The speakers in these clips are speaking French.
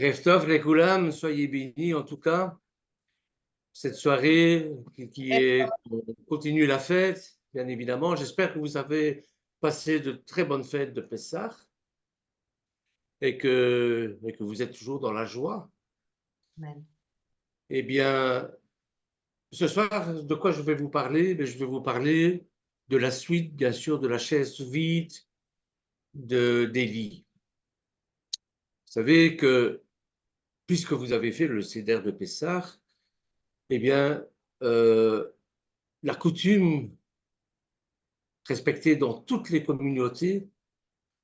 Rev Tov, les Koulam, soyez bénis en tout cas. Cette soirée on continue la fête, bien évidemment. J'espère que vous avez passé de très bonnes fêtes de Pessah et que vous êtes toujours dans la joie. Amen. Eh bien, ce soir, de quoi je vais vous parler? Je vais vous parler de la suite, bien sûr, de la chaise vide d'Élie. Vous savez que, puisque vous avez fait le Seder de Pessah, eh bien, la coutume respectée dans toutes les communautés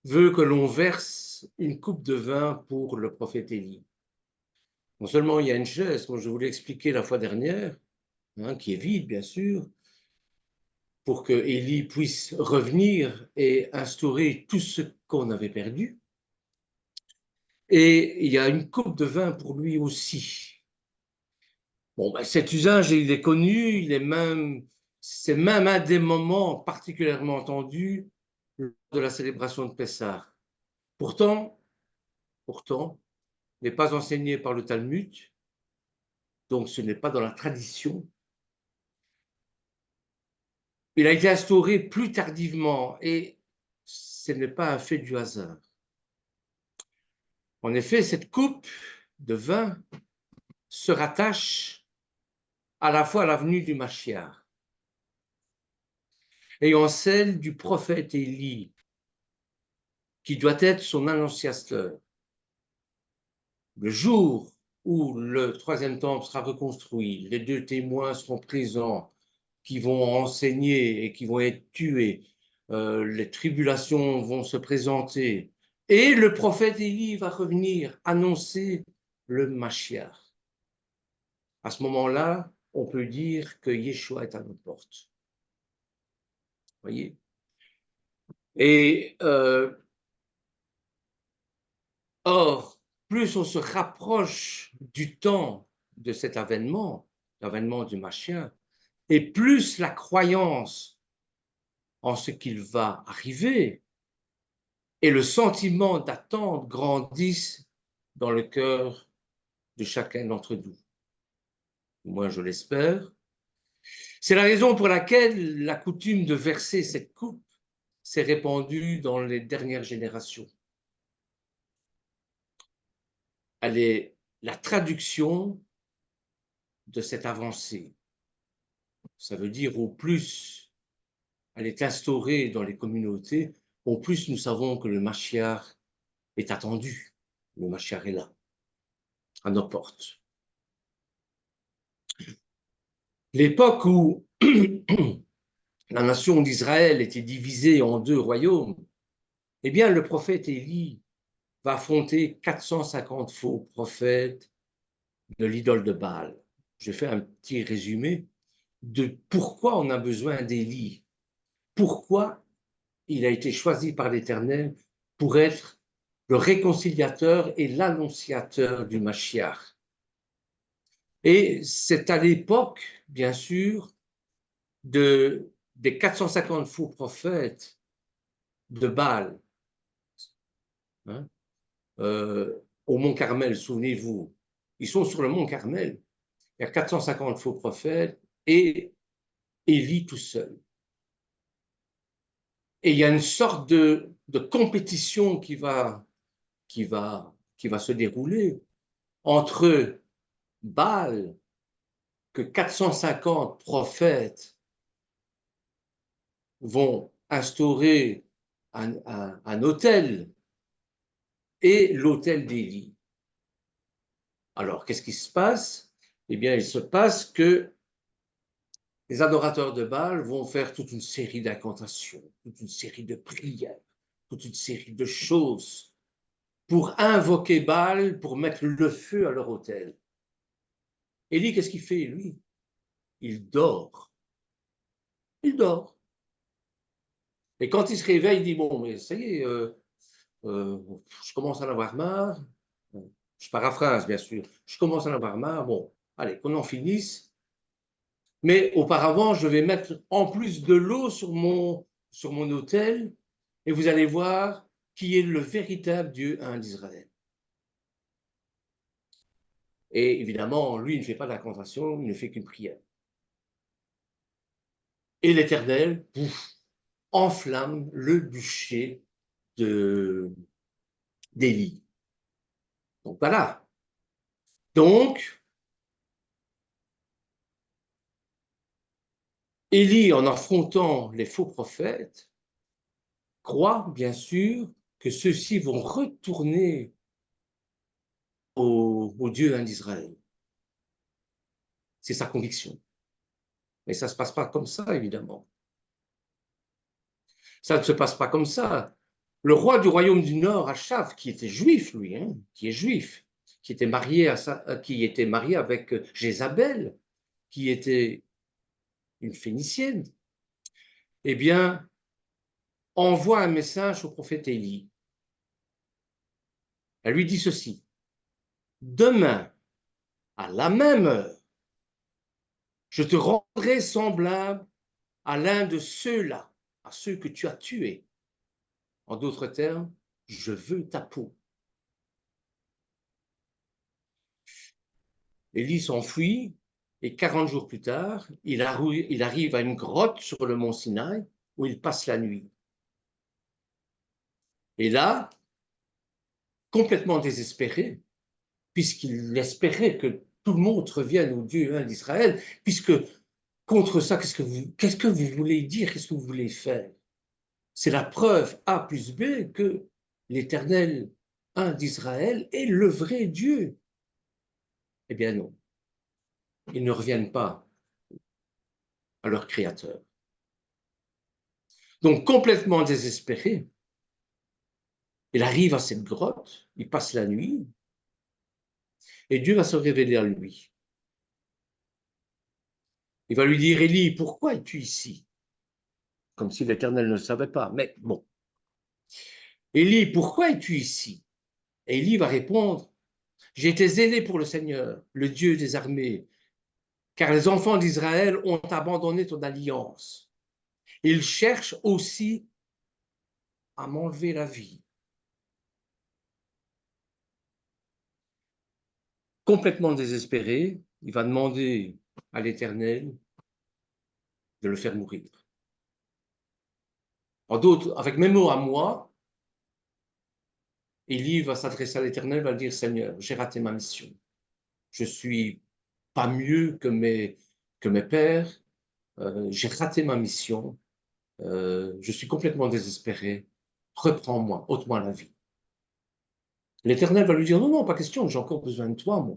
veut que l'on verse une coupe de vin pour le prophète Élie. Non seulement il y a une chaise, comme je vous l'ai expliqué la fois dernière, qui est vide, bien sûr, pour que Élie puisse revenir et instaurer tout ce qu'on avait perdu. Et il y a une coupe de vin pour lui aussi. Bon, cet usage, il est connu, c'est même un des moments particulièrement entendus lors de la célébration de Pessah. Pourtant, n'est pas enseigné par le Talmud, donc ce n'est pas dans la tradition. Il a été instauré plus tardivement et ce n'est pas un fait du hasard. En effet, cette coupe de vin se rattache à la fois à la venue du Mashiach et en celle du prophète Élie, qui doit être son annonciateur. Le jour où le troisième temple sera reconstruit, les deux témoins seront présents, qui vont enseigner et qui vont être tués, les tribulations vont se présenter, et le prophète Élie va revenir annoncer le Mashiach. À ce moment-là, on peut dire que Yeshua est à nos portes. Voyez? Et or, plus on se rapproche du temps de cet avènement, l'avènement du Mashiach, et plus la croyance en ce qu'il va arriver et le sentiment d'attente grandissent dans le cœur de chacun d'entre nous. Moi, je l'espère. C'est la raison pour laquelle la coutume de verser cette coupe s'est répandue dans les dernières générations. Elle est la traduction de cette avancée. Ça veut dire au plus elle est instaurée dans les communautés, au plus nous savons que le Mashiach est attendu. Le Mashiach est là, à nos portes. L'époque où la nation d'Israël était divisée en deux royaumes, eh bien, le prophète Élie va affronter 450 faux prophètes de l'idole de Baal. Je fais un petit résumé de pourquoi on a besoin d'Élie, pourquoi il a été choisi par l'Éternel pour être le réconciliateur et l'annonciateur du Mashiach. Et c'est à l'époque, bien sûr, des 450 faux prophètes de Baal, hein, au mont Carmel, souvenez-vous. Ils sont sur le mont Carmel. Il y a 450 faux prophètes et Élie tout seul. Et il y a une sorte de compétition qui va se dérouler entre Baal, que 450 prophètes vont instaurer un autel, et l'autel d'Élie. Alors, qu'est-ce qui se passe? Eh bien, il se passe que les adorateurs de Baal vont faire toute une série d'incantations, toute une série de prières, toute une série de choses pour invoquer Baal, pour mettre le feu à leur autel. Élie, qu'est-ce qu'il fait, lui? Il dort. Il dort. Et quand il se réveille, il dit, bon, mais ça y est, je commence à en avoir marre. Je paraphrase, bien sûr. Je commence à en avoir marre. Bon, allez, qu'on en finisse. Mais auparavant, je vais mettre en plus de l'eau sur mon autel et vous allez voir qui est le véritable Dieu, d'Israël. Et évidemment, lui, il ne fait pas d'incantation, il ne fait qu'une prière. Et l'Éternel enflamme le bûcher d'Élie. Donc voilà. Donc, Élie, en affrontant les faux prophètes, croit bien sûr que ceux-ci vont retourner au Dieu d'Israël. C'est sa conviction. Mais ça ne se passe pas comme ça, évidemment. Ça ne se passe pas comme ça. Le roi du royaume du Nord, Achav, qui était juif, lui, hein, qui est juif, qui était marié avec Jézabel, qui était une Phénicienne, eh bien, envoie un message au prophète Élie. Elle lui dit ceci: demain, à la même heure, je te rendrai semblable à l'un de ceux-là, à ceux que tu as tués. En d'autres termes, je veux ta peau. Élie s'enfuit et 40 jours plus tard, il arrive à une grotte sur le mont Sinaï où il passe la nuit. Et là, complètement désespéré, puisqu'il espérait que tout le monde revienne au Dieu d'Israël, puisque contre ça, qu'est-ce que vous voulez dire, qu'est-ce que vous voulez faire? C'est la preuve A plus B que l'Éternel un d'Israël est le vrai Dieu. Eh bien non, ils ne reviennent pas à leur Créateur. Donc complètement désespéré, il arrive à cette grotte, il passe la nuit, et Dieu va se révéler à lui. Il va lui dire: Élie, pourquoi es-tu ici? Comme si l'Éternel ne le savait pas, mais bon. Élie, pourquoi es-tu ici? Et Élie va répondre: j'ai été zélé pour le Seigneur, le Dieu des armées, car les enfants d'Israël ont abandonné ton alliance. Ils cherchent aussi à m'enlever la vie. Complètement désespéré, il va demander à l'Éternel de le faire mourir. En d'autres, avec mes mots à moi, Élie va s'adresser à l'Éternel, va dire: Seigneur, j'ai raté ma mission. Je suis pas mieux que mes pères. J'ai raté ma mission. Je suis complètement désespéré. Reprends-moi, ôte-moi la vie. L'Éternel va lui dire: non, non, pas question, j'ai encore besoin de toi, moi.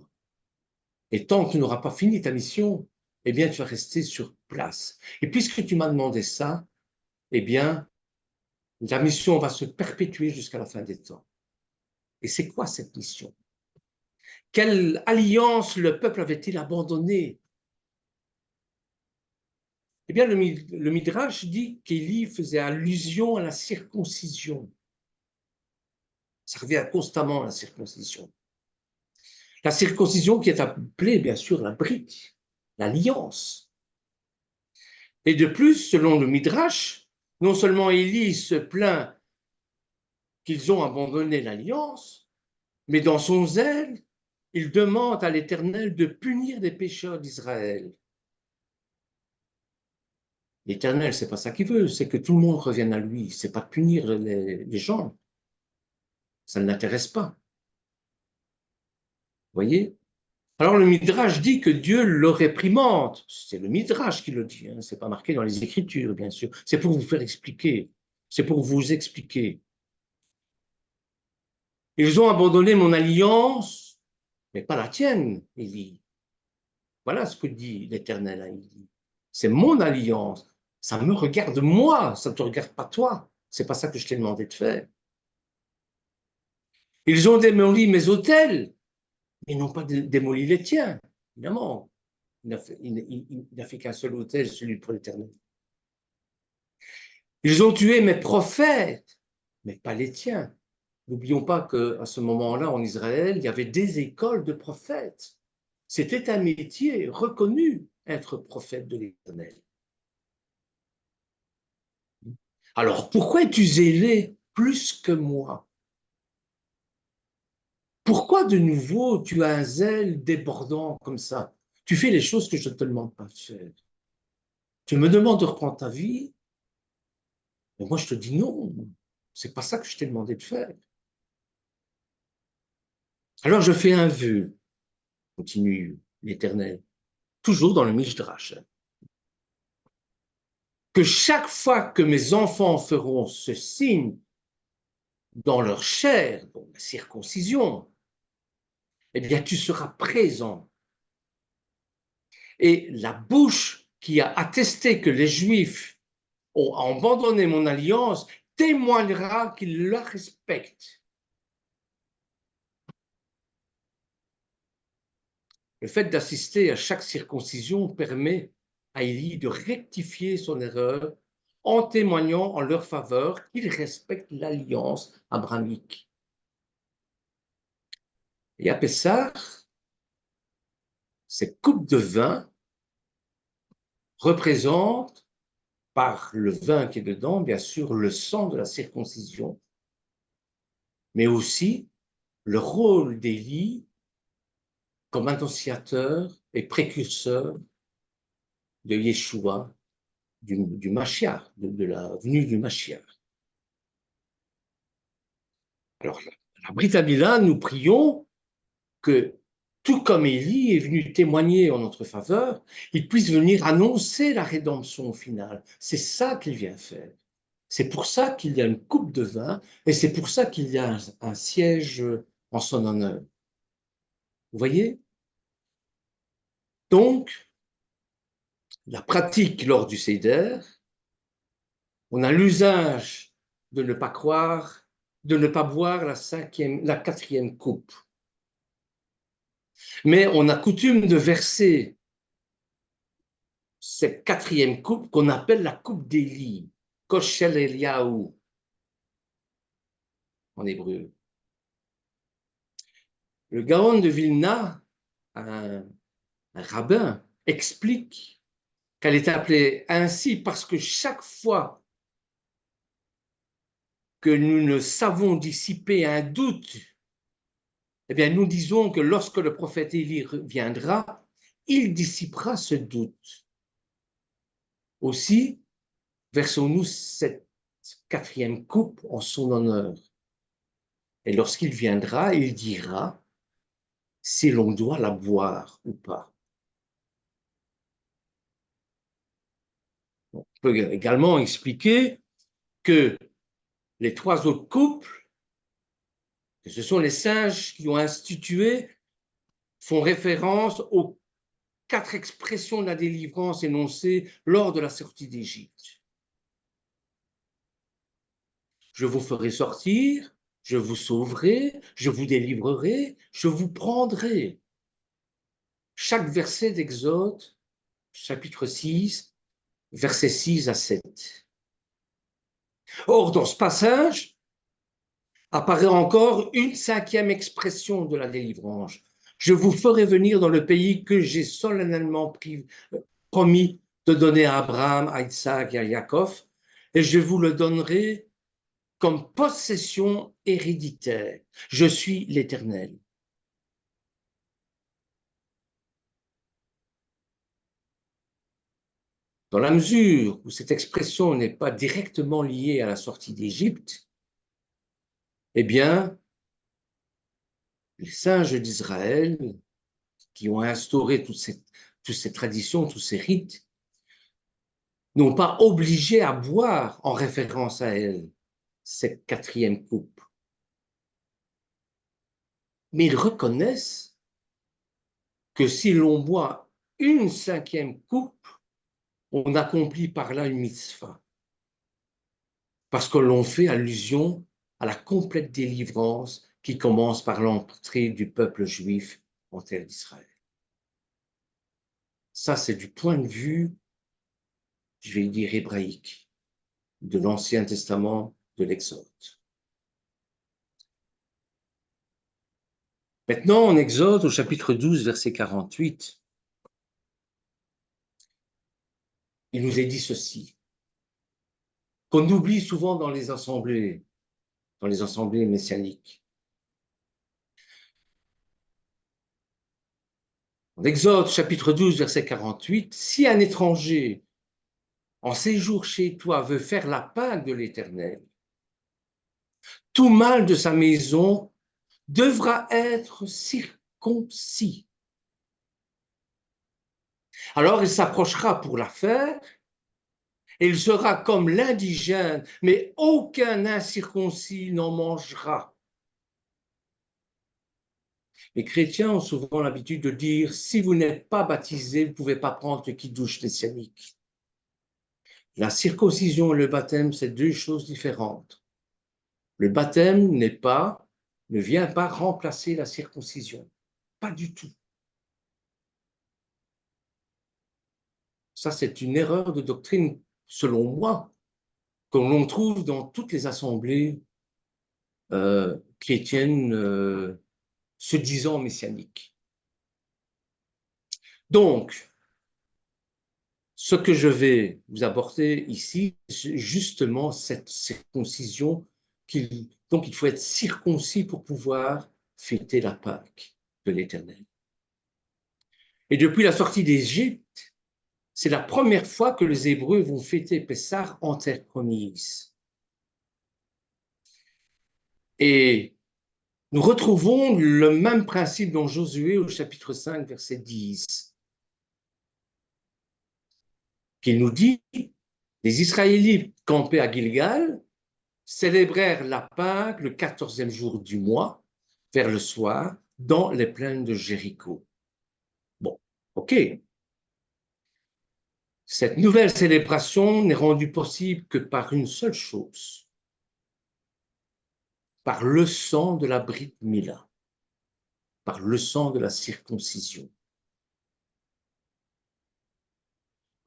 Et tant que tu n'auras pas fini ta mission, eh bien, tu vas rester sur place. Et puisque tu m'as demandé ça, eh bien, la mission va se perpétuer jusqu'à la fin des temps. Et c'est quoi cette mission? Quelle alliance le peuple avait-il abandonnée? Eh bien, le Midrash dit qu'Élie faisait allusion à la circoncision. Ça revient constamment à la circoncision. La circoncision qui est appelée, bien sûr, la brite, l'alliance. Et de plus, selon le Midrash, non seulement Élie se plaint qu'ils ont abandonné l'alliance, mais dans son zèle, il demande à l'Éternel de punir les pécheurs d'Israël. L'Éternel, c'est pas ça qu'il veut, c'est que tout le monde revienne à lui, c'est pas punir les gens. Ça ne l'intéresse pas. Vous voyez? Alors le Midrash dit que Dieu le réprimande. C'est le Midrash qui le dit, hein. Ce n'est pas marqué dans les Écritures, bien sûr. C'est pour vous faire expliquer. C'est pour vous expliquer. Ils ont abandonné mon alliance, mais pas la tienne, Élie. Voilà ce que dit l'Éternel à Élie. C'est mon alliance. Ça me regarde moi, ça ne te regarde pas toi. C'est pas ça que je t'ai demandé de faire. Ils ont démoli mes autels, mais n'ont pas démoli les tiens, évidemment. Il n'a fait qu'un seul autel, celui pour l'Éternel. Ils ont tué mes prophètes, mais pas les tiens. N'oublions pas qu'à ce moment-là, en Israël, il y avait des écoles de prophètes. C'était un métier reconnu, être prophète de l'Éternel. Alors, pourquoi es-tu zélé plus que moi? Pourquoi de nouveau tu as un zèle débordant comme ça? Tu fais les choses que je ne te demande pas de faire. Tu me demandes de reprendre ta vie, mais moi je te dis non. C'est pas ça que je t'ai demandé de faire. Alors je fais un vœu, continue l'Éternel, toujours dans le Midrash, que chaque fois que mes enfants feront ce signe dans leur chair, dans la circoncision, eh bien tu seras présent. Et la bouche qui a attesté que les Juifs ont abandonné mon alliance témoignera qu'ils la respectent. Le fait d'assister à chaque circoncision permet à Élie de rectifier son erreur en témoignant en leur faveur qu'ils respectent l'alliance abrahamique. Et à Pessah, cette coupe de vin représente, par le vin qui est dedans, bien sûr, le sang de la circoncision, mais aussi le rôle d'Élie comme annonciateur et précurseur de Yeshua, du Mashiach, de la venue du Mashiach. Alors, la Brit Mila, nous prions que, tout comme Élie est venu témoigner en notre faveur, il puisse venir annoncer la rédemption au final. C'est ça qu'il vient faire. C'est pour ça qu'il y a une coupe de vin et c'est pour ça qu'il y a un siège en son honneur. Vous voyez? Donc, la pratique lors du Seder, on a l'usage de ne pas croire, de ne pas boire la quatrième coupe. Mais on a coutume de verser cette quatrième coupe qu'on appelle la coupe d'Élie, Koshel Eliaou en hébreu. Le Gaon de Vilna, un rabbin, explique qu'elle est appelée ainsi parce que chaque fois que nous ne savons dissiper un doute, eh bien, nous disons que lorsque le prophète Élie viendra, il dissipera ce doute. Aussi, versons-nous cette quatrième coupe en son honneur. Et lorsqu'il viendra, il dira si l'on doit la boire ou pas. On peut également expliquer que les trois autres couples, que ce sont les sages qui ont institué, font référence aux quatre expressions de la délivrance énoncées lors de la sortie d'Égypte. Je vous ferai sortir, je vous sauverai, je vous délivrerai, je vous prendrai. Chaque verset d'Exode, chapitre 6, versets 6 à 7. Or, dans ce passage, apparaît encore une cinquième expression de la délivrance. Je vous ferai venir dans le pays que j'ai solennellement promis de donner à Abraham, à Isaac et à Jacob, et je vous le donnerai comme possession héréditaire. Je suis l'Éternel. Dans la mesure où cette expression n'est pas directement liée à la sortie d'Égypte, eh bien, les sages d'Israël, qui ont instauré toutes ces traditions, tous ces rites, n'ont pas obligé à boire en référence à elle, cette quatrième coupe. Mais ils reconnaissent que si l'on boit une cinquième coupe, on accomplit par là une mitzvah. Parce que l'on fait allusion à la complète délivrance qui commence par l'entrée du peuple juif en terre d'Israël. Ça, c'est du point de vue, je vais dire, hébraïque, de l'Ancien Testament, de l'Exode. Maintenant, en Exode, au chapitre 12, verset 48, il nous est dit ceci, qu'on oublie souvent dans les assemblées messianiques. En Exode chapitre 12, verset 48, si un étranger en séjour chez toi veut faire la Pâque de l'Éternel, tout mâle de sa maison devra être circoncis. Alors il s'approchera pour la faire, et il sera comme l'indigène, mais aucun incirconcis n'en mangera. Les chrétiens ont souvent l'habitude de dire, si vous n'êtes pas baptisé, vous ne pouvez pas prendre le kiddush messianique. La circoncision et le baptême, c'est deux choses différentes. Le baptême ne vient pas remplacer la circoncision. Pas du tout. Ça, c'est une erreur de doctrine, selon moi, que l'on trouve dans toutes les assemblées chrétiennes se disant messianiques. Donc, ce que je vais vous apporter ici, c'est justement cette circoncision. Donc, il faut être circoncis pour pouvoir fêter la Pâque de l'Éternel. Et depuis la sortie d'Égypte, c'est la première fois que les Hébreux vont fêter Pessah en terre promise. Et nous retrouvons le même principe dans Josué au chapitre 5, verset 10, qui nous dit, les Israélites campés à Gilgal célébrèrent la Pâque le 14e jour du mois, vers le soir, dans les plaines de Jéricho. Bon, ok. Cette nouvelle célébration n'est rendue possible que par une seule chose, par le sang de la Brit Mila, par le sang de la circoncision.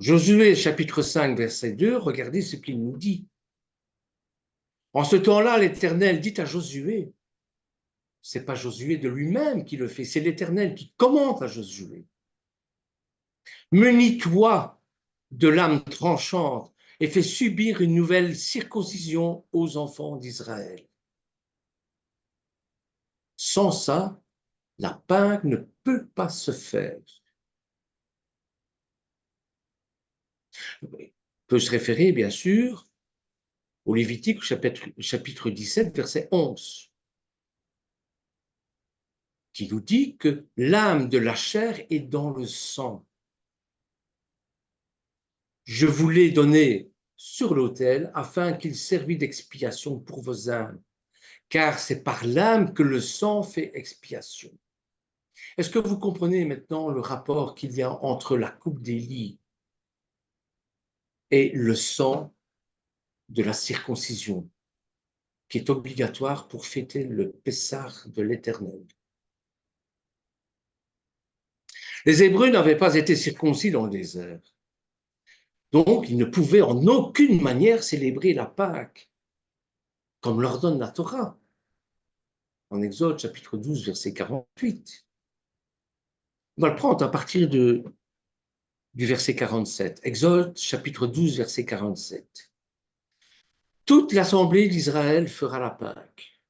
Josué chapitre 5, verset 2, regardez ce qu'il nous dit. En ce temps-là, l'Éternel dit à Josué, c'est pas Josué de lui-même qui le fait, c'est l'Éternel qui commande à Josué. Munis-toi de lame tranchante et fais subir une nouvelle circoncision aux enfants d'Israël. Sans ça, la Pâque ne peut pas se faire. On peut se référer, bien sûr, au Lévitique chapitre 17, verset 11, qui nous dit que l'âme de la chair est dans le sang. Je vous l'ai donné sur l'autel afin qu'il servît d'expiation pour vos âmes, car c'est par l'âme que le sang fait expiation. Est-ce que vous comprenez maintenant le rapport qu'il y a entre la coupe d'Élie et le sang de la circoncision, qui est obligatoire pour fêter le Pessah de l'Éternel? Les Hébreux n'avaient pas été circoncis dans le désert. Donc, ils ne pouvaient en aucune manière célébrer la Pâque, comme l'ordonne la Torah, en Exode chapitre 12, verset 48. On va le prendre à partir du verset 47. Exode chapitre 12, verset 47. Toute l'assemblée d'Israël fera la Pâque.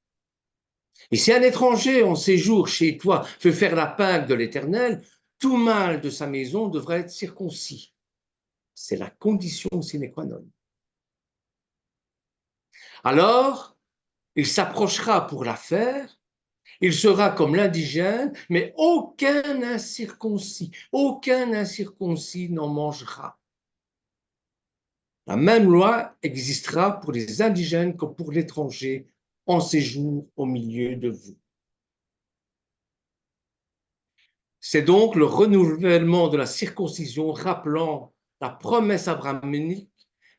Et si un étranger en séjour chez toi veut faire la Pâque de l'Éternel, tout mâle de sa maison devra être circoncis. C'est la condition sine qua non. Alors, il s'approchera pour la faire, il sera comme l'indigène, mais aucun incirconcis n'en mangera. La même loi existera pour les indigènes comme pour l'étranger en séjour au milieu de vous. C'est donc le renouvellement de la circoncision rappelant la promesse abrahamique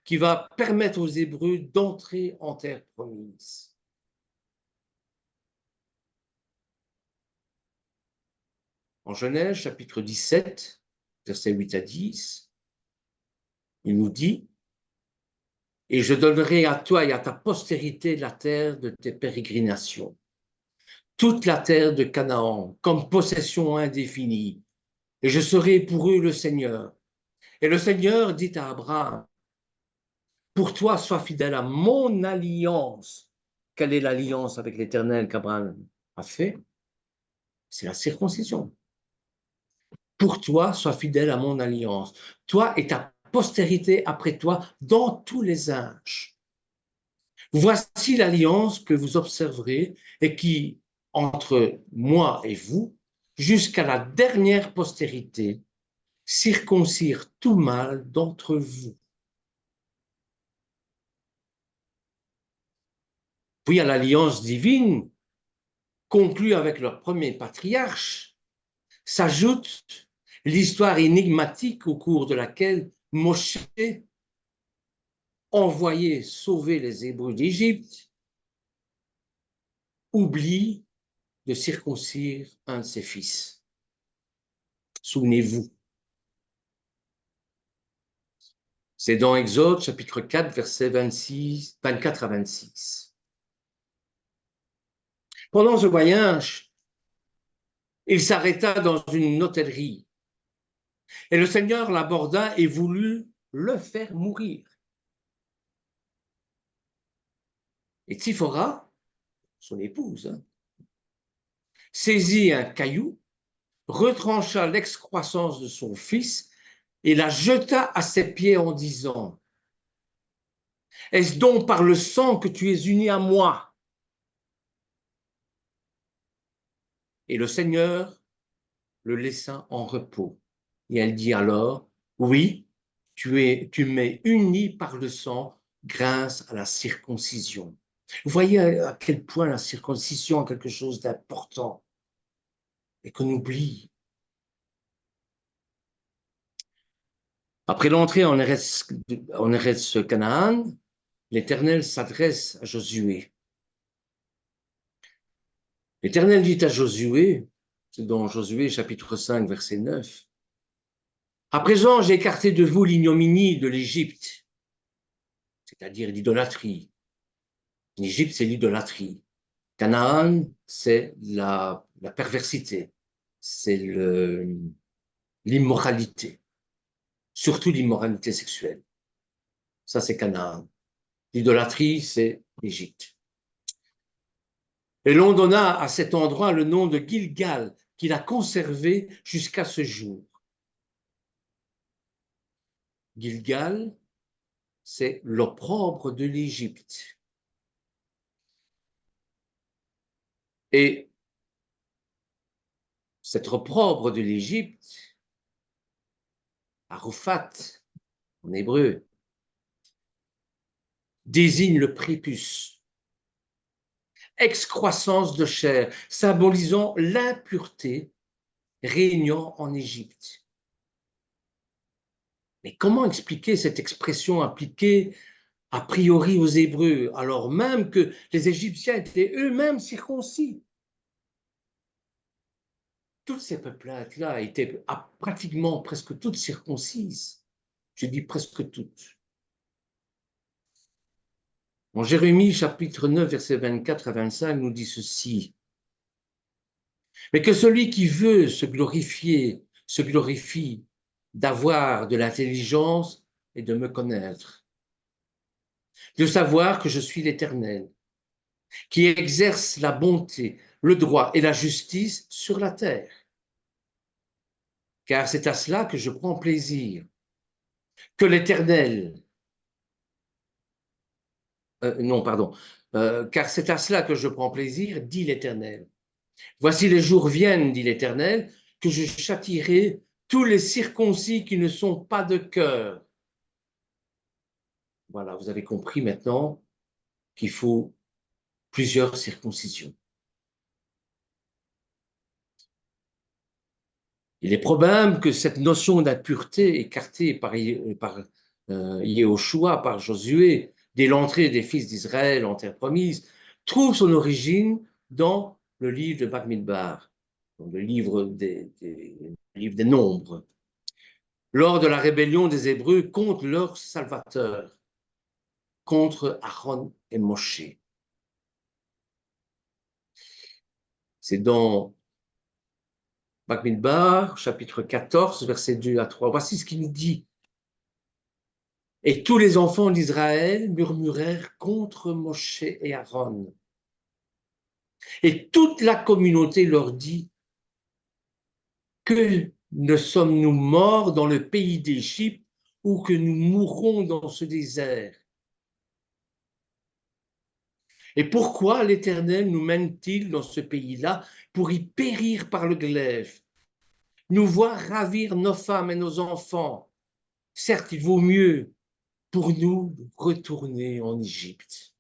qui va permettre aux Hébreux d'entrer en terre promise. En Genèse, chapitre 17, versets 8 à 10, il nous dit « Et je donnerai à toi et à ta postérité la terre de tes pérégrinations, toute la terre de Canaan, comme possession indéfinie, et je serai pour eux le Seigneur. » Et le Seigneur dit à Abraham, pour toi, sois fidèle à mon alliance. Quelle est l'alliance avec l'Éternel qu'Abraham a fait? C'est la circoncision. pour toi, sois fidèle à mon alliance, toi et ta postérité après toi dans tous les âges. Voici l'alliance que vous observerez et qui, entre moi et vous, jusqu'à la dernière postérité, circoncire tout mâle d'entre vous. Puis à l'alliance divine, conclue avec leur premier patriarche, s'ajoute l'histoire énigmatique au cours de laquelle Moshe, envoyé sauver les Hébreux d'Égypte, oublie de circoncire un de ses fils. Souvenez-vous. C'est dans Exode, chapitre 4, versets 24 à 26. Pendant ce voyage, il s'arrêta dans une hôtellerie et le Seigneur l'aborda et voulut le faire mourir. Et Tsiphora, son épouse, saisit un caillou, retrancha l'excroissance de son fils et la jeta à ses pieds en disant: Est-ce donc par le sang que tu es uni à moi? Et le Seigneur le laissa en repos. Et elle dit alors: Oui, tu m'es uni par le sang grâce à la circoncision. Vous voyez à quel point la circoncision est quelque chose d'important et qu'on oublie. Après l'entrée en Eretz Canaan, l'Éternel s'adresse à Josué. L'Éternel dit à Josué, c'est dans Josué chapitre 5, verset 9, à présent j'ai écarté de vous l'ignominie de l'Égypte, c'est-à-dire l'idolâtrie. L'Égypte, c'est l'idolâtrie. Canaan, c'est la perversité, c'est l'immoralité, surtout l'immoralité sexuelle. Ça, c'est Canaan. L'idolâtrie, c'est l'Égypte. Et l'on donna à cet endroit le nom de Gilgal, qu'il a conservé jusqu'à ce jour. Gilgal, c'est l'opprobre de l'Égypte. Et cet opprobre de l'Égypte, Aruphat en hébreu, désigne le prépuce, excroissance de chair, symbolisant l'impureté régnant en Égypte. Mais comment expliquer cette expression appliquée a priori aux Hébreux, alors même que les Égyptiens étaient eux-mêmes circoncis? Toutes ces peuplades-là étaient pratiquement presque toutes circoncises. Je dis presque toutes. En Jérémie chapitre 9, versets 24 à 25, nous dit ceci: Mais que celui qui veut se glorifie d'avoir de l'intelligence et de me connaître, de savoir que je suis l'Éternel, qui exerce la bonté, le droit et la justice sur la terre. Car c'est à cela que je prends plaisir, que l'Éternel, car c'est à cela que je prends plaisir, dit l'Éternel. Voici les jours viennent, dit l'Éternel, que je châtierai tous les circoncis qui ne sont pas de cœur. Voilà, vous avez compris maintenant qu'il faut plusieurs circoncisions. Il est probable que cette notion d'impureté écartée par Yehoshua, par Josué, dès l'entrée des fils d'Israël en terre promise, trouve son origine dans le livre de Bamidbar, dans le livre des Nombres, lors de la rébellion des Hébreux contre leur Salvateur, contre Aaron et Moshe. C'est dans Bamidbar, chapitre 14, versets 2 à 3. Voici ce qu'il nous dit. Et tous les enfants d'Israël murmurèrent contre Moshe et Aaron. Et toute la communauté leur dit: Que ne sommes-nous morts dans le pays d'Égypte ou que nous mourrons dans ce désert? Et pourquoi l'Éternel nous mène-t-il dans ce pays-là pour y périr par le glaive, nous voir ravir nos femmes et nos enfants? Certes, il vaut mieux pour nous retourner en Égypte.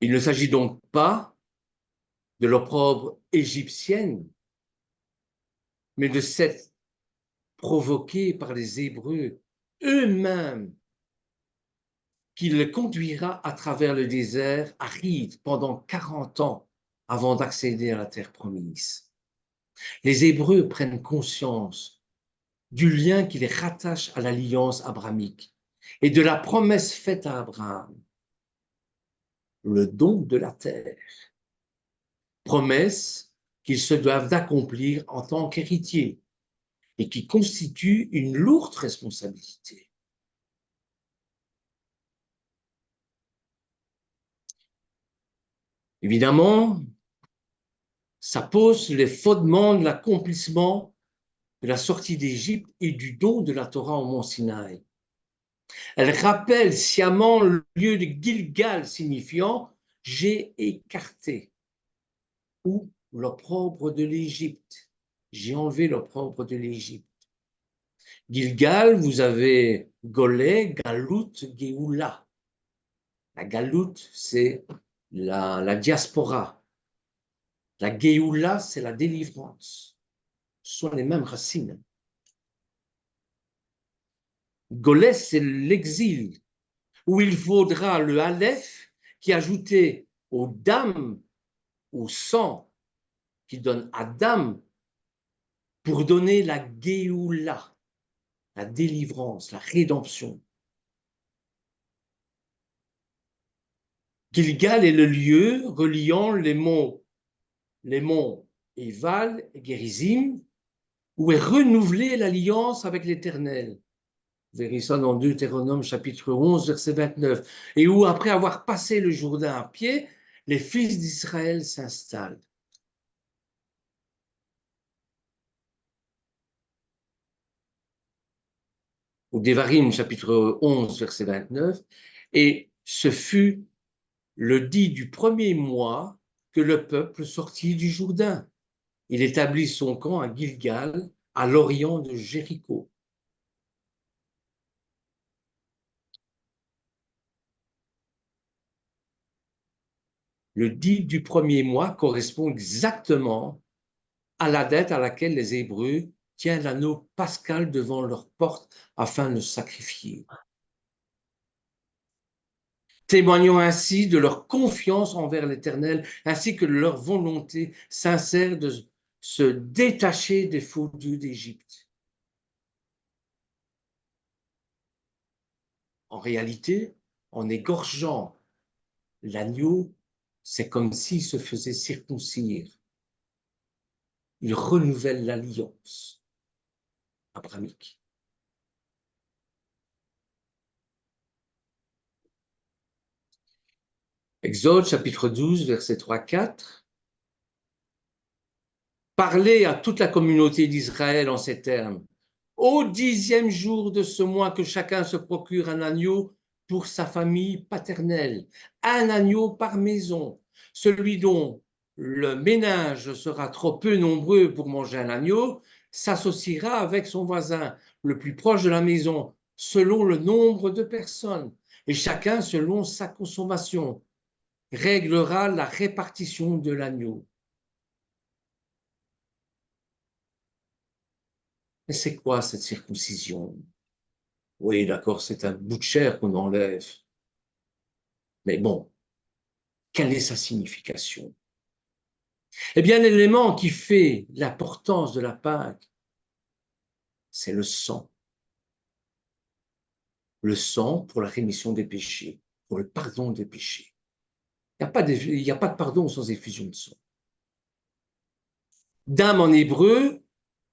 Il ne s'agit donc pas de l'opprobre égyptienne, mais de cette provoquée par les Hébreux eux-mêmes qui le conduira à travers le désert aride pendant 40 ans avant d'accéder à la terre promise. Les Hébreux prennent conscience du lien qui les rattache à l'alliance abrahamique et de la promesse faite à Abraham, le don de la terre. Promesse qu'ils se doivent d'accomplir en tant qu'héritiers et qui constitue une lourde responsabilité. Évidemment, ça pose les fondements de l'accomplissement de la sortie d'Égypte et du don de la Torah au mont Sinaï. Elle rappelle sciemment le lieu de Gilgal signifiant « j'ai écarté » ou l'opprobre de l'Égypte. J'ai enlevé l'opprobre de l'Égypte. Gilgal, vous avez Golé, Galout, Géoula. La Galout, c'est la diaspora. La Géoula, c'est la délivrance. Ce sont les mêmes racines. Golé, c'est l'exil, où il faudra le Aleph qui ajouté au Dam, au sang, qui donne Adam, pour donner la Géoula, la délivrance, la rédemption. Gilgal est le lieu reliant les monts Éval et Gérizim, où est renouvelée l'alliance avec l'Éternel. Vous verrez ça dans Deutéronome chapitre 11, verset 29. Et où, après avoir passé le Jourdain à pied, les fils d'Israël s'installent. Au Devarim chapitre 11, verset 29. Et ce fut le dit du premier mois que le peuple sortit du Jourdain. Il établit son camp à Gilgal, à l'orient de Jéricho. Le dit du premier mois correspond exactement à la date à laquelle les Hébreux tiennent l'anneau pascal devant leur porte afin de le sacrifier. Témoignant ainsi de leur confiance envers l'Éternel, ainsi que de leur volonté sincère de se détacher des faux dieux d'Égypte. En réalité, en égorgeant l'agneau, c'est comme s'il se faisait circoncire. Il renouvelle l'alliance abrahamique. Exode chapitre 12, versets 3-4. Parlez à toute la communauté d'Israël en ces termes. Au 10e jour de ce mois, que chacun se procure un agneau pour sa famille paternelle, un agneau par maison. Celui dont le ménage sera trop peu nombreux pour manger un agneau s'associera avec son voisin le plus proche de la maison, selon le nombre de personnes, et chacun selon sa consommation, réglera la répartition de l'agneau. Mais c'est quoi cette circoncision? Oui, d'accord, c'est un bout de chair qu'on enlève. Mais bon, quelle est sa signification? Eh bien, l'élément qui fait l'importance de la Pâque, c'est le sang. Le sang pour la rémission des péchés, pour le pardon des péchés. Il n'y a pas de pardon sans effusion de sang. Dam en hébreu,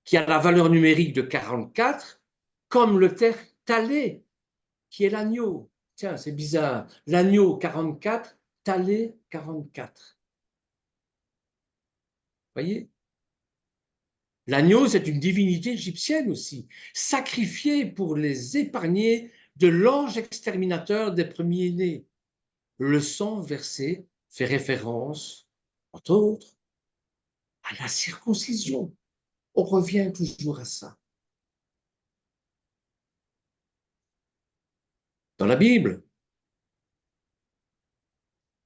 qui a la valeur numérique de 44, comme le terme talé, qui est l'agneau. Tiens, c'est bizarre. L'agneau 44, talé 44. Voyez? L'agneau, c'est une divinité égyptienne aussi, sacrifiée pour les épargner de l'ange exterminateur des premiers-nés. Le sang versé fait référence, entre autres, à la circoncision. On revient toujours à ça. Dans la Bible,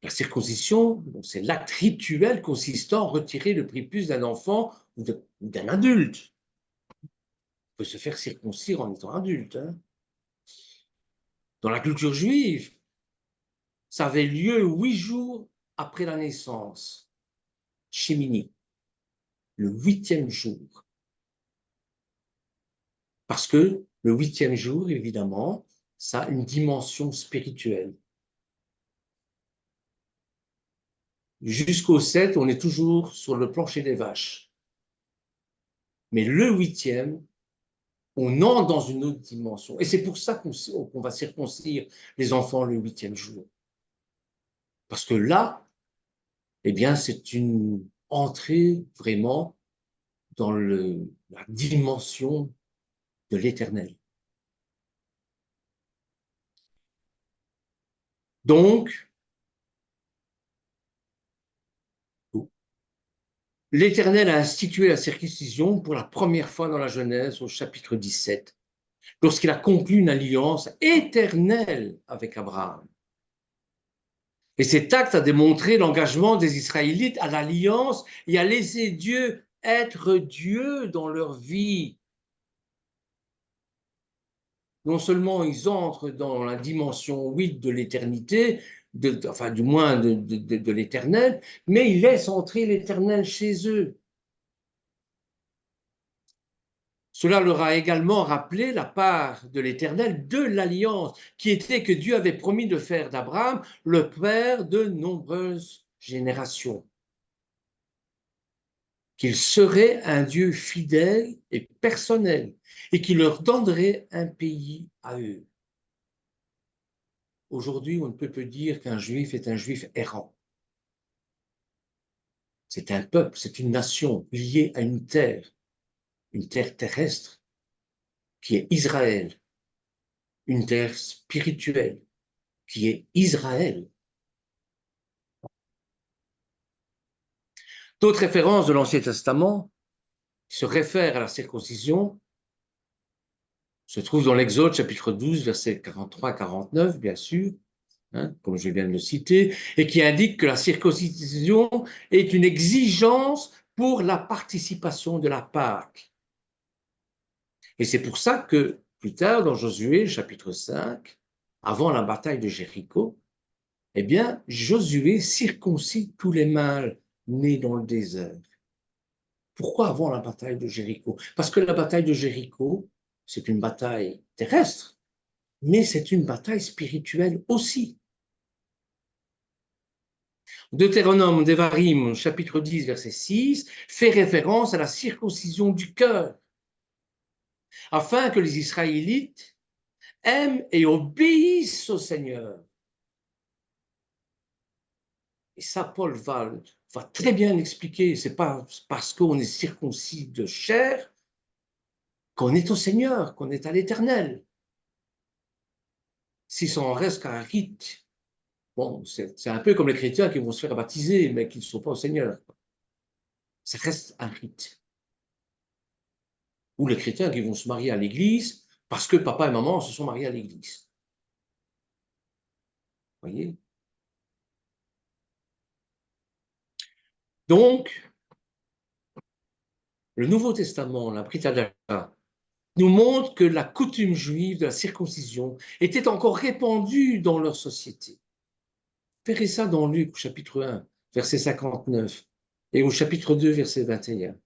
la circoncision, c'est l'acte rituel consistant à retirer le prépuce d'un enfant ou d'un adulte. On peut se faire circoncire en étant adulte. Hein. Dans la culture juive, ça avait lieu 8 jours après la naissance, Shemini, le 8e jour. Parce que le 8e jour, évidemment, ça a une dimension spirituelle. Jusqu'au 7, on est toujours sur le plancher des vaches. Mais le 8e, on entre dans une autre dimension. Et c'est pour ça qu'on va circoncire les enfants le 8e jour. Parce que là, eh bien, c'est une entrée vraiment dans la dimension de l'éternel. Donc, l'Éternel a institué la circoncision pour la première fois dans la Genèse au chapitre 17, lorsqu'il a conclu une alliance éternelle avec Abraham. Et cet acte a démontré l'engagement des Israélites à l'alliance et à laisser Dieu être Dieu dans leur vie. Non seulement ils entrent dans la dimension 8 de l'éternité, enfin du moins de l'éternel, mais ils laissent entrer l'éternel chez eux. Cela leur a également rappelé la part de l'Éternel de l'alliance, qui était que Dieu avait promis de faire d'Abraham le père de nombreuses générations, qu'il serait un Dieu fidèle et personnel, et qu'il leur donnerait un pays à eux. Aujourd'hui, on ne peut plus dire qu'un juif est un juif errant. C'est un peuple, c'est une nation liée à une terre terrestre, qui est Israël, une terre spirituelle, qui est Israël. D'autres références de l'Ancien Testament qui se réfèrent à la circoncision se trouvent dans l'Exode chapitre 12, versets 43 à 49, bien sûr, hein, comme je viens de le citer, et qui indiquent que la circoncision est une exigence pour la participation de la Pâque. Et c'est pour ça que plus tard, dans Josué chapitre 5, avant la bataille de Jéricho, eh bien, Josué circoncit tous les mâles nés dans le désert. Pourquoi avant la bataille de Jéricho? Parce que la bataille de Jéricho, c'est une bataille terrestre, mais c'est une bataille spirituelle aussi. Deutéronome Devarim, chapitre 10, verset 6, fait référence à la circoncision du cœur, afin que les Israélites aiment et obéissent au Seigneur. Et ça, Paul va très bien l'expliquer. Ce n'est pas parce qu'on est circoncis de chair qu'on est au Seigneur, qu'on est à l'Éternel. Si ça en reste qu'un rite, bon, c'est un peu comme les chrétiens qui vont se faire baptiser, mais qui ne sont pas au Seigneur. Ça reste un rite. Ou les chrétiens qui vont se marier à l'église parce que papa et maman se sont mariés à l'église. Vous voyez? Donc, le Nouveau Testament, la Brit Hadasha, nous montre que la coutume juive de la circoncision était encore répandue dans leur société. Verrez ça dans Luc, chapitre 1, verset 59, et au chapitre 2, verset 21.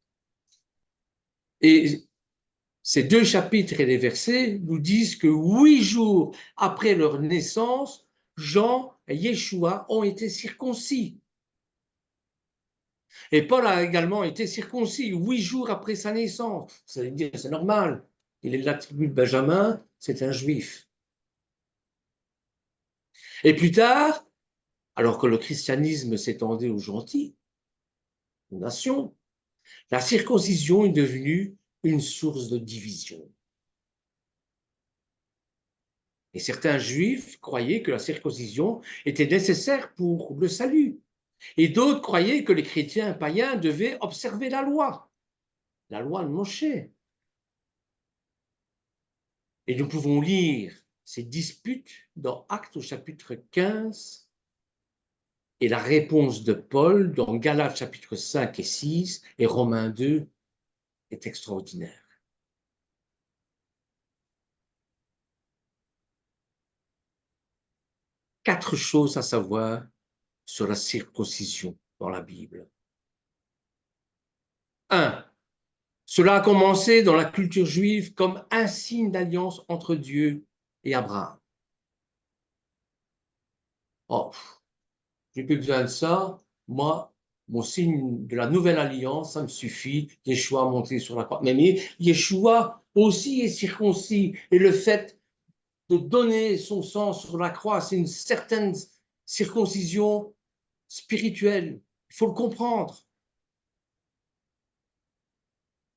Et ces deux chapitres et les versets nous disent que 8 jours après leur naissance, Jean et Yeshua ont été circoncis. Et Paul a également été circoncis 8 jours après sa naissance. Ça veut dire c'est normal. Il est de la tribu de Benjamin, c'est un juif. Et plus tard, alors que le christianisme s'étendait aux gentils, aux nations, La circoncision est devenue une source de division. Et certains juifs croyaient que la circoncision était nécessaire pour le salut. Et d'autres croyaient que les chrétiens païens devaient observer la loi de Moshe. Et nous pouvons lire ces disputes dans Actes au chapitre 15 et la réponse de Paul dans Galates chapitre 5 et 6 et Romains 2 est extraordinaire. Quatre choses à savoir sur la circoncision dans la Bible. 1. Cela a commencé dans la culture juive comme un signe d'alliance entre Dieu et Abraham. Oh, j'ai plus besoin de ça. Moi, mon signe de la nouvelle alliance, ça me suffit. Yeshua monté sur la croix. Mais Yeshua aussi est circoncis. Et le fait de donner son sang sur la croix, c'est une certaine circoncision spirituelle. Il faut le comprendre.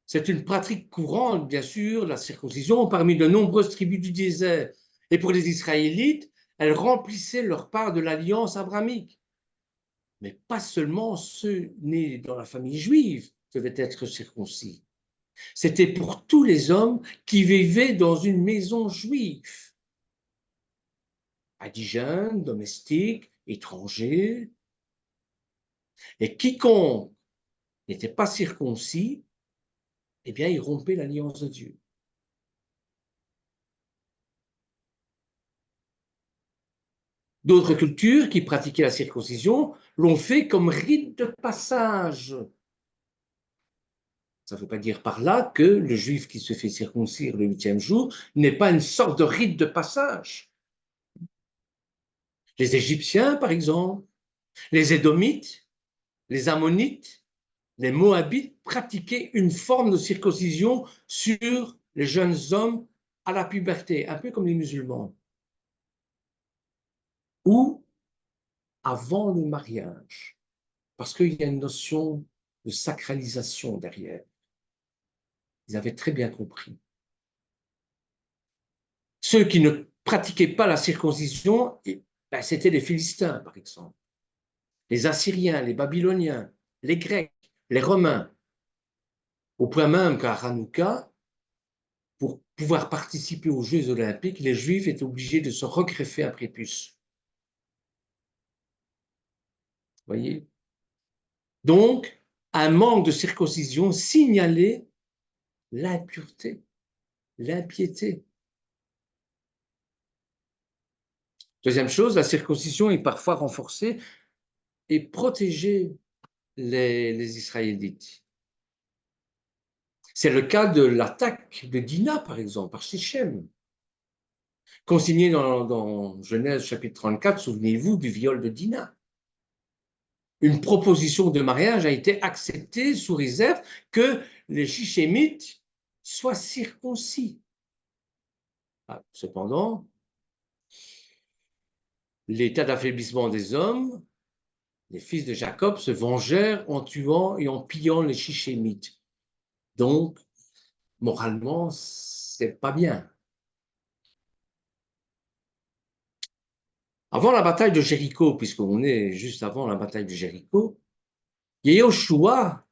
C'est une pratique courante, bien sûr, la circoncision, parmi de nombreuses tribus du désert. Et pour les Israélites, elle remplissait leur part de l'alliance abrahamique. Mais pas seulement ceux nés dans la famille juive devaient être circoncis. C'était pour tous les hommes qui vivaient dans une maison juive. Indigènes, domestiques, étrangers. Et quiconque n'était pas circoncis, eh bien, il rompait l'alliance de Dieu. D'autres cultures qui pratiquaient la circoncision l'ont fait comme rite de passage. Ça ne veut pas dire par là que le juif qui se fait circoncire le 8e jour n'est pas une sorte de rite de passage. Les Égyptiens, par exemple, les Édomites, les Ammonites, les Moabites pratiquaient une forme de circoncision sur les jeunes hommes à la puberté, un peu comme les musulmans, ou avant le mariage, parce qu'il y a une notion de sacralisation derrière. Ils avaient très bien compris. Ceux qui ne pratiquaient pas la circoncision, ben, c'étaient les Philistins, par exemple, les Assyriens, les Babyloniens, les Grecs, les Romains, au point même qu'à Hanouka, pour pouvoir participer aux Jeux olympiques, les Juifs étaient obligés de se regreffer un prépuce. Vous voyez? Donc, un manque de circoncision signalait l'impureté, l'impiété. Deuxième chose, la circoncision est parfois renforcée et protégeait les Israélites. C'est le cas de l'attaque de Dina, par exemple, par Sichem. Consigné dans Genèse chapitre 34, souvenez-vous du viol de Dina. Une proposition de mariage a été acceptée sous réserve que les Shichémites soient circoncis. Cependant, l'état d'affaiblissement des hommes, les fils de Jacob se vengèrent en tuant et en pillant les Shichémites. Donc, moralement, c'est pas bien. Avant la bataille de Jéricho, puisqu'on est juste avant la bataille de Jéricho, Yehoshua,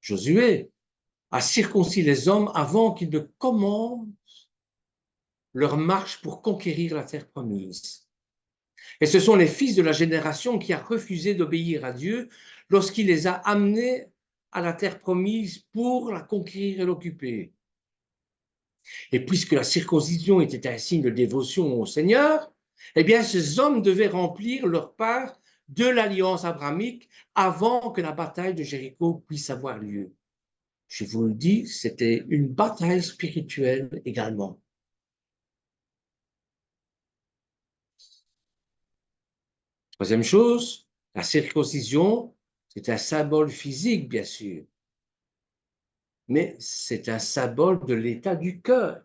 Josué, a circoncis les hommes avant qu'ils ne commencent leur marche pour conquérir la terre promise. Et ce sont les fils de la génération qui a refusé d'obéir à Dieu lorsqu'il les a amenés à la terre promise pour la conquérir et l'occuper. Et puisque la circoncision était un signe de dévotion au Seigneur, eh bien, ces hommes devaient remplir leur part de l'alliance abrahamique avant que la bataille de Jéricho puisse avoir lieu. Je vous le dis, c'était une bataille spirituelle également. Troisième chose, la circoncision, c'est un symbole physique, bien sûr, mais c'est un symbole de l'état du cœur.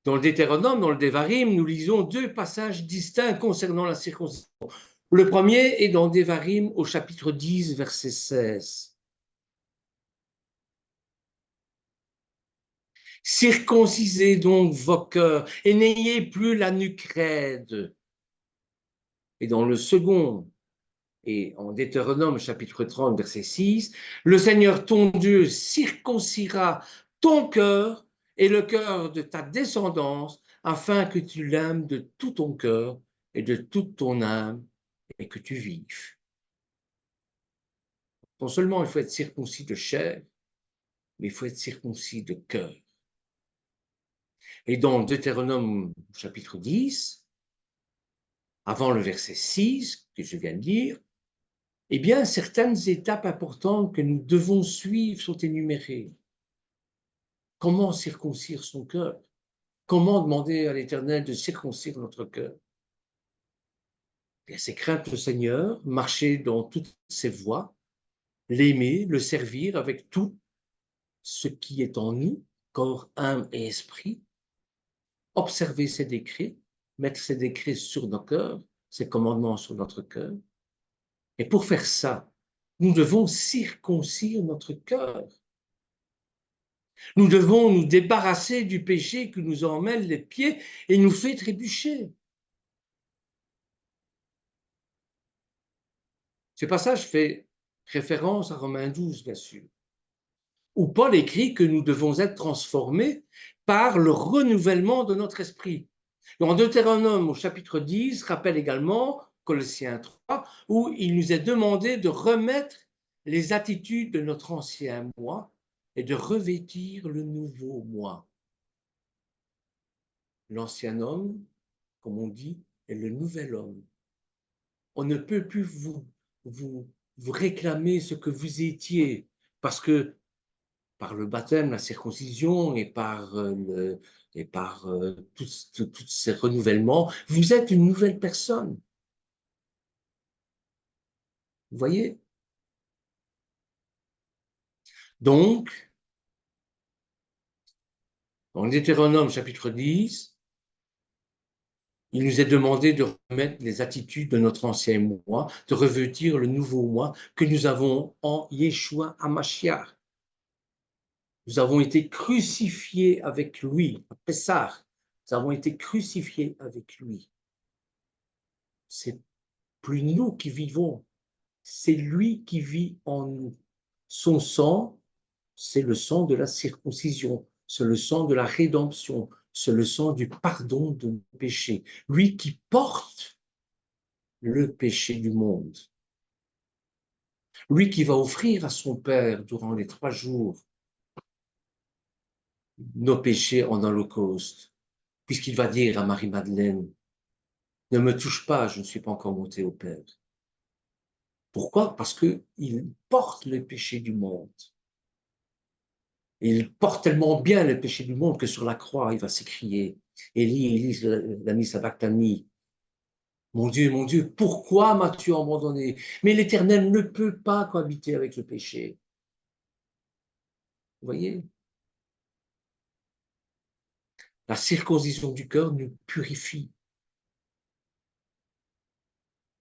Dans le Deutéronome, dans le Devarim, nous lisons deux passages distincts concernant la circoncision. Le premier est dans Devarim au chapitre 10, verset 16. Circoncisez donc vos cœurs et n'ayez plus la nuque raide. Et dans le second, et en Deutéronome chapitre 30, verset 6, le Seigneur ton Dieu circoncira ton cœur et le cœur de ta descendance afin que tu l'aimes de tout ton cœur et de toute ton âme et que tu vives. Non seulement il faut être circoncis de chair, mais il faut être circoncis de cœur. Et dans Deutéronome chapitre 10, avant le verset 6 que je viens de lire, eh bien, certaines étapes importantes que nous devons suivre sont énumérées. Comment circoncire son cœur? Comment demander à l'Éternel de circoncire notre cœur? C'est craindre le Seigneur, marcher dans toutes ses voies, l'aimer, le servir avec tout ce qui est en nous, corps, âme et esprit, observer ses décrets, mettre ses décrets sur nos cœurs, ses commandements sur notre cœur. Et pour faire ça, nous devons circoncire notre cœur. Nous devons nous débarrasser du péché qui nous emmêle les pieds et nous fait trébucher. Ce passage fait référence à Romains 12, bien sûr, où Paul écrit que nous devons être transformés par le renouvellement de notre esprit. En Deutéronome, au chapitre 10, rappelle également Colossiens 3, où il nous est demandé de remettre les attitudes de notre ancien moi et de revêtir le nouveau moi. L'ancien homme, comme on dit, est le nouvel homme. On ne peut plus vous réclamer ce que vous étiez, parce que par le baptême, la circoncision et par tous ces renouvellements, vous êtes une nouvelle personne. Vous voyez? Donc, dans Deutéronome chapitre 10, il nous est demandé de remettre les attitudes de notre ancien moi, de revêtir le nouveau moi que nous avons en Yeshua HaMashiach. Nous avons été crucifiés avec lui, à Pessah. Nous avons été crucifiés avec lui. C'est plus nous qui vivons, c'est lui qui vit en nous. Son sang, c'est le sang de la circoncision, c'est le sang de la rédemption, c'est le sang du pardon de nos péchés. Lui qui porte le péché du monde. Lui qui va offrir à son Père durant les 3 jours nos péchés en holocauste, puisqu'il va dire à Marie-Madeleine, ne me touche pas, je ne suis pas encore monté au Père. Pourquoi? Parce qu'il porte le péché du monde. Et il porte tellement bien le péché du monde que sur la croix, il va s'écrier, Élie, lami sabachthani. Mon Dieu, pourquoi m'as-tu abandonné? Mais l'Éternel ne peut pas cohabiter avec le péché. Vous voyez? La circoncision du cœur nous purifie.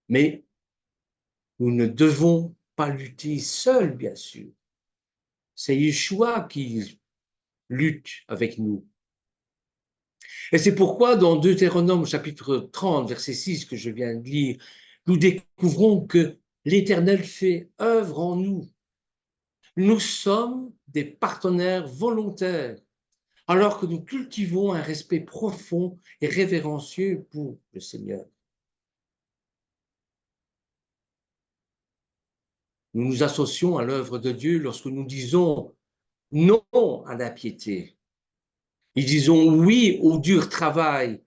Mais nous ne devons pas lutter seuls, bien sûr. C'est Yeshua qui lutte avec nous. Et c'est pourquoi dans Deutéronome chapitre 30, verset 6 que je viens de lire, nous découvrons que l'Éternel fait œuvre en nous. Nous sommes des partenaires volontaires, alors que nous cultivons un respect profond et révérencieux pour le Seigneur. Nous nous associons à l'œuvre de Dieu lorsque nous disons non à l'impiété. Ils disons oui au dur travail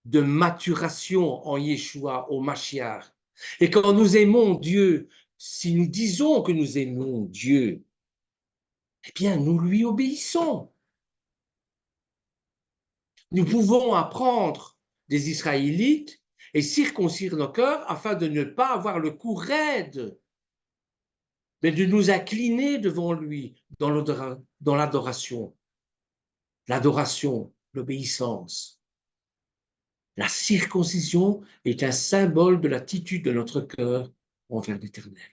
de maturation en Yeshua, au Mashiach. Et quand nous aimons Dieu, si nous disons que nous aimons Dieu, eh bien, nous lui obéissons. Nous pouvons apprendre des Israélites et circoncire nos cœurs afin de ne pas avoir le cou raide, mais de nous incliner devant lui dans l'adoration, l'obéissance. La circoncision est un symbole de l'attitude de notre cœur envers l'Éternel.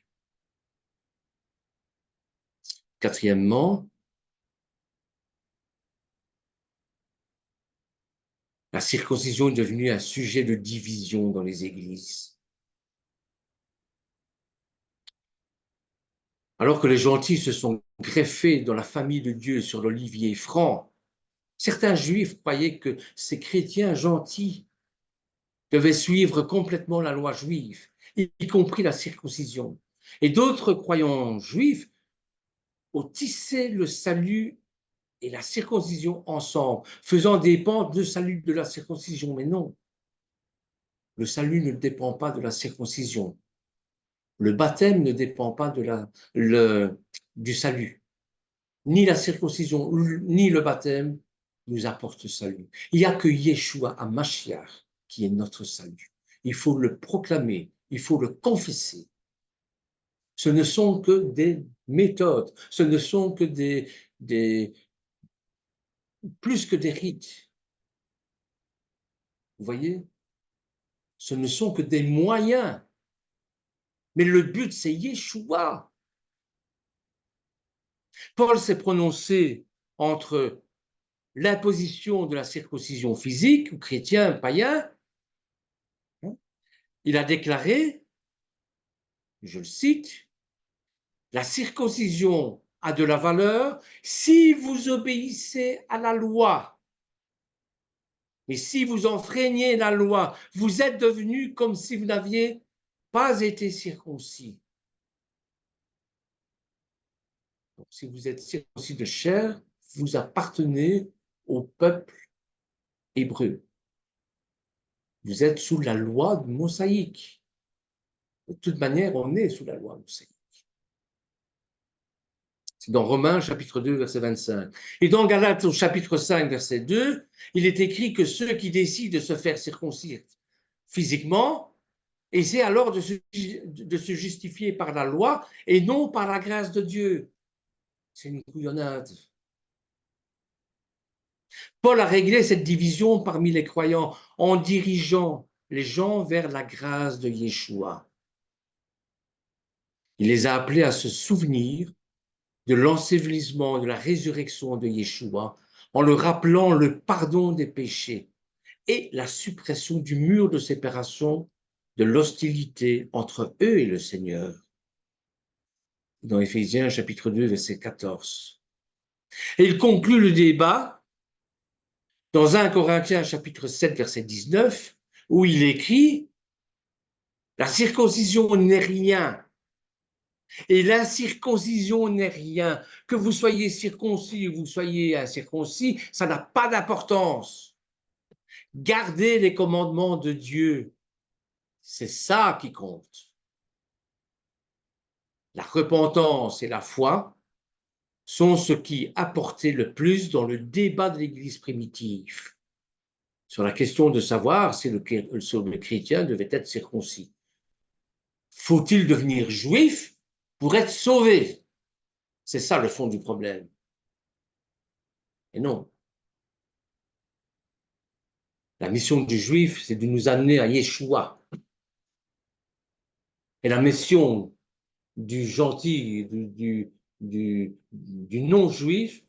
Quatrièmement, la circoncision est devenue un sujet de division dans les églises. Alors que les gentils se sont greffés dans la famille de Dieu sur l'olivier franc, certains juifs croyaient que ces chrétiens gentils devaient suivre complètement la loi juive, y compris la circoncision. Et d'autres croyants juifs ont tissé le salut et la circoncision ensemble, faisant dépendre le salut de la circoncision. Mais non, le salut ne dépend pas de la circoncision. Le baptême ne dépend pas du salut. Ni la circoncision, ni le baptême nous apportent salut. Il n'y a que Yeshua à Mashiach qui est notre salut. Il faut le proclamer, il faut le confesser. Ce ne sont que des méthodes, ce ne sont que plus que des rites. Vous voyez? Ce ne sont que des moyens. Mais le but, c'est Yeshua. Paul s'est prononcé entre l'imposition de la circoncision physique, chrétien, païen. Il a déclaré, je le cite, la circoncision a de la valeur si vous obéissez à la loi. Mais si vous enfreignez la loi, vous êtes devenus comme si vous n'aviez pas été circoncis. Donc, si vous êtes circoncis de chair, vous appartenez au peuple hébreu. Vous êtes sous la loi mosaïque. De toute manière, on est sous la loi mosaïque. C'est dans Romains chapitre 2, verset 25. Et dans Galates au chapitre 5, verset 2, il est écrit que ceux qui décident de se faire circoncire physiquement essaient alors de se justifier par la loi et non par la grâce de Dieu. C'est une couillonnade. Paul a réglé cette division parmi les croyants en dirigeant les gens vers la grâce de Yeshua. Il les a appelés à se souvenir de l'ensevelissement et de la résurrection de Yeshua en leur rappelant le pardon des péchés et la suppression du mur de séparation de l'hostilité entre eux et le Seigneur. Dans Éphésiens chapitre 2, verset 14. Et il conclut le débat dans 1 Corinthiens chapitre 7, verset 19, où il écrit « La circoncision n'est rien, et l'incirconcision n'est rien. Que vous soyez circoncis ou vous soyez incirconcis, ça n'a pas d'importance. Gardez les commandements de Dieu. C'est ça qui compte. La repentance et la foi sont ce qui apportaient le plus dans le débat de l'Église primitive sur la question de savoir si le chrétien devait être circoncis. Faut-il devenir juif pour être sauvé? C'est ça le fond du problème. Et non. La mission du juif, c'est de nous amener à Yeshua. Et la mission du gentil, du non-juif,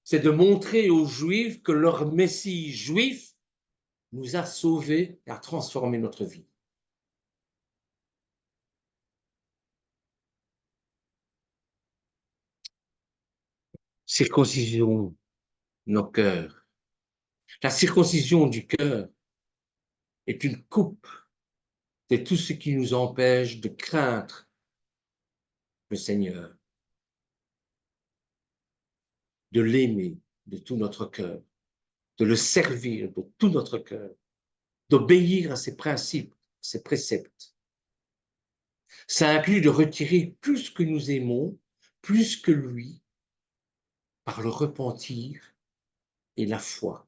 c'est de montrer aux juifs que leur Messie juif nous a sauvés et a transformé notre vie. Circoncision nos cœurs. La circoncision du cœur est une coupe de tout ce qui nous empêche de craindre le Seigneur, de l'aimer de tout notre cœur, de le servir de tout notre cœur, d'obéir à ses principes, ses préceptes. Ça inclut de retirer plus que nous aimons, plus que lui, par le repentir et la foi.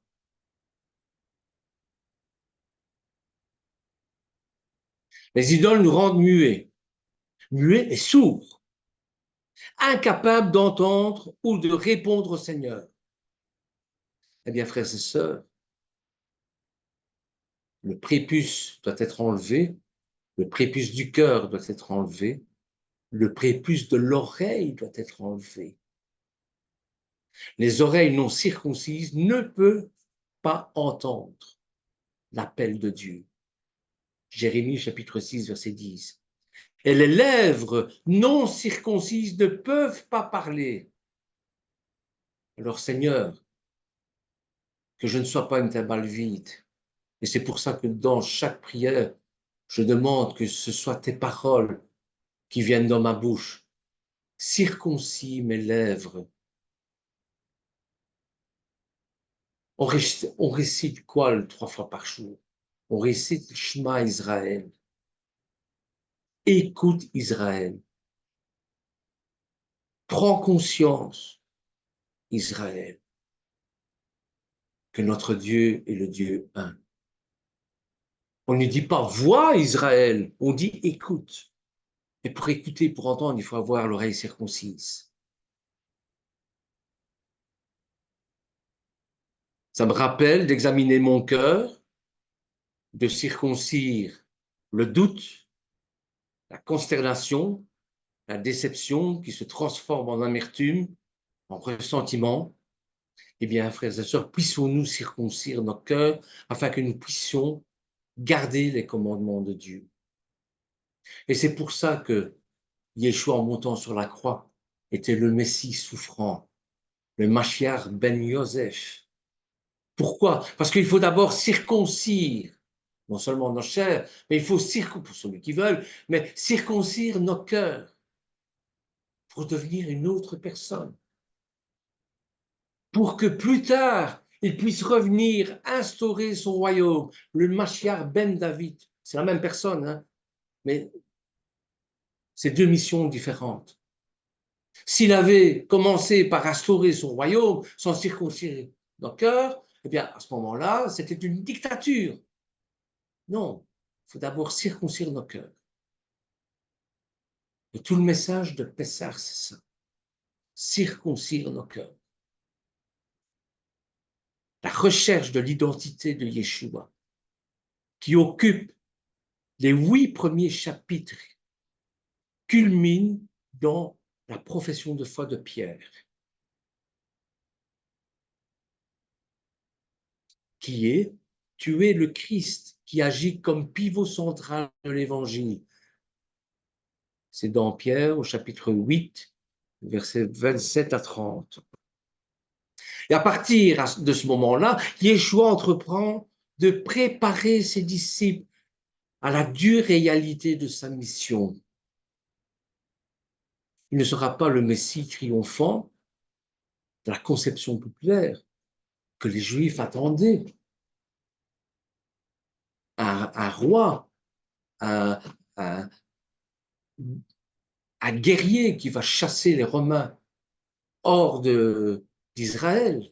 Les idoles nous rendent muets, muets et sourds, incapables d'entendre ou de répondre au Seigneur. Eh bien, frères et sœurs, Le prépuce doit être enlevé, le prépuce du cœur doit être enlevé, le prépuce de l'oreille doit être enlevé. Les oreilles non circoncises ne peuvent pas entendre l'appel de Dieu. Jérémie chapitre 6, verset 10. Et les lèvres non circoncises ne peuvent pas parler. Alors Seigneur, que je ne sois pas une timbale vide. Et c'est pour ça que dans chaque prière, je demande que ce soit tes paroles qui viennent dans ma bouche. Circoncis mes lèvres. On récite quoi 3 fois par jour? On récite le Shema Israël. Écoute Israël. Prends conscience, Israël, que notre Dieu est le Dieu un. On ne dit pas vois Israël, on dit écoute. Et pour écouter, pour entendre, il faut avoir l'oreille circoncise. Ça me rappelle d'examiner mon cœur, de circoncire le doute, la consternation, la déception qui se transforme en amertume, en ressentiment. Eh bien, frères et sœurs, puissions-nous circoncire nos cœurs afin que nous puissions garder les commandements de Dieu. Et c'est pour ça que Yeshua, en montant sur la croix, était le Messie souffrant, le Mashiach ben Yosef. Pourquoi? Parce qu'il faut d'abord circoncire, non seulement nos chairs, mais il faut circoncire, pour ceux qui veulent, mais circoncire nos cœurs pour devenir une autre personne. Pour que plus tard, il puisse revenir, instaurer son royaume, le Mashiach ben David. C'est la même personne, hein, mais c'est 2 missions différentes. S'il avait commencé par instaurer son royaume sans circoncire nos cœurs, eh bien, à ce moment-là, c'était une dictature. Non, il faut d'abord circoncire nos cœurs. Et tout le message de Pessah, c'est ça. Circoncire nos cœurs. La recherche de l'identité de Yeshua, qui occupe les 8 premiers chapitres, culmine dans la profession de foi de Pierre, qui est « Tu es le Christ qui agit comme pivot central de l'Évangile ». C'est dans Pierre au chapitre 8, versets 27 à 30. Et à partir de ce moment-là, Yeshua entreprend de préparer ses disciples à la dure réalité de sa mission. Il ne sera pas le Messie triomphant de la conception populaire que les Juifs attendaient. Un roi, un, un, un guerrier qui va chasser les Romains hors d'Israël.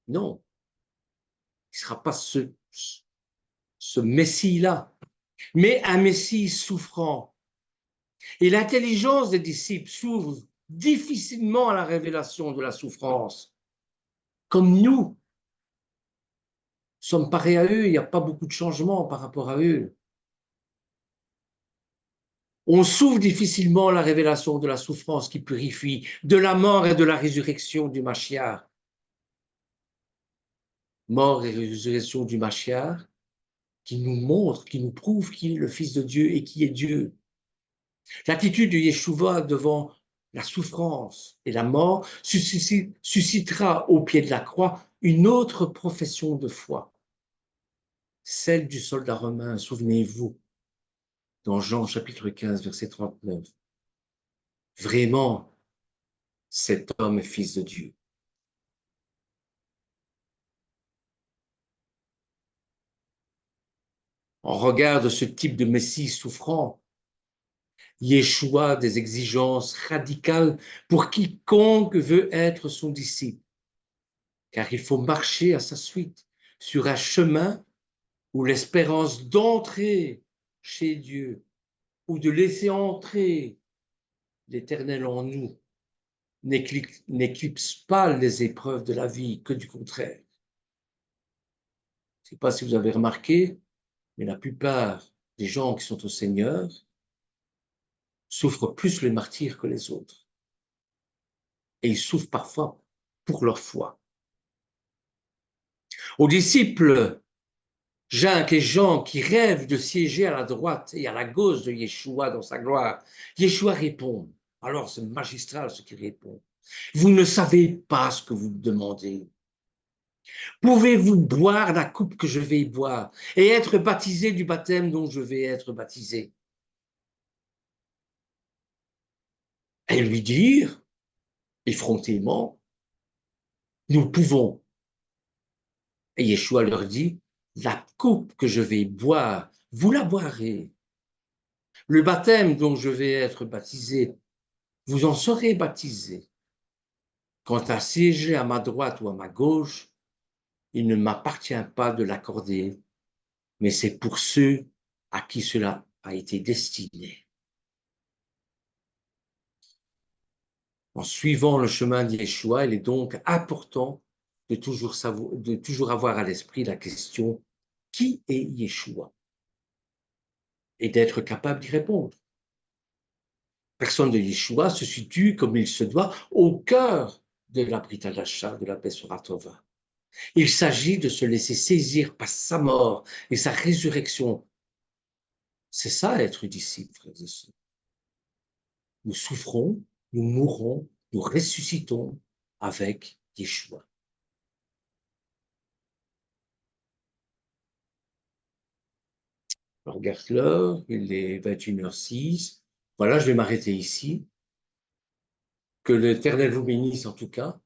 Non, il ne sera pas ce Messie-là, mais un Messie souffrant. Et l'intelligence des disciples s'ouvre difficilement à la révélation de la souffrance. Comme nous sommes pareils à eux, il n'y a pas beaucoup de changements par rapport à eux. On s'ouvre difficilement à la révélation de la souffrance qui purifie, de la mort et de la résurrection du Mashiach. Mort et résurrection du Mashiach qui nous montre, qui nous prouve qu'il est le Fils de Dieu et qui est Dieu. L'attitude de Yeshua devant la souffrance et la mort suscitera au pied de la croix une autre profession de foi, celle du soldat romain, souvenez-vous, dans Jean chapitre 15, verset 39. Vraiment, cet homme est fils de Dieu. En regard de ce type de Messie souffrant, Yeshua des exigences radicales pour quiconque veut être son disciple, car il faut marcher à sa suite sur un chemin où l'espérance d'entrer chez Dieu ou de laisser entrer l'Éternel en nous n'éclipse pas les épreuves de la vie, que du contraire. Je ne sais pas si vous avez remarqué, mais la plupart des gens qui sont au Seigneur souffrent plus le martyre que les autres. Et ils souffrent parfois pour leur foi. Aux disciples, Jacques et Jean qui rêvent de siéger à la droite et à la gauche de Yeshua dans sa gloire, Yeshua répond. Alors c'est magistral ce qu'il répond. Vous ne savez pas ce que vous demandez. Pouvez-vous boire la coupe que je vais boire et être baptisé du baptême dont je vais être baptisé? Et lui dire, effrontément, nous pouvons. Et Yeshua leur dit, la coupe que je vais boire, vous la boirez. Le baptême dont je vais être baptisé, vous en serez baptisé. Quant à siéger à ma droite ou à ma gauche, il ne m'appartient pas de l'accorder, mais c'est pour ceux à qui cela a été destiné. En suivant le chemin d'Yeshua, il est donc important de toujours avoir à l'esprit la question qui est Yeshua et d'être capable d'y répondre. La personne de Yeshua se situe, comme il se doit, au cœur de la Brit Hadasha, de la Bessorat Tova. Il s'agit de se laisser saisir par sa mort et sa résurrection. C'est ça être disciple, frères et sœurs. Nous souffrons, nous mourrons, nous ressuscitons avec Yeshua. Je regarde l'heure, il est 21h06. Voilà, je vais m'arrêter ici. Que l'Éternel vous bénisse en tout cas.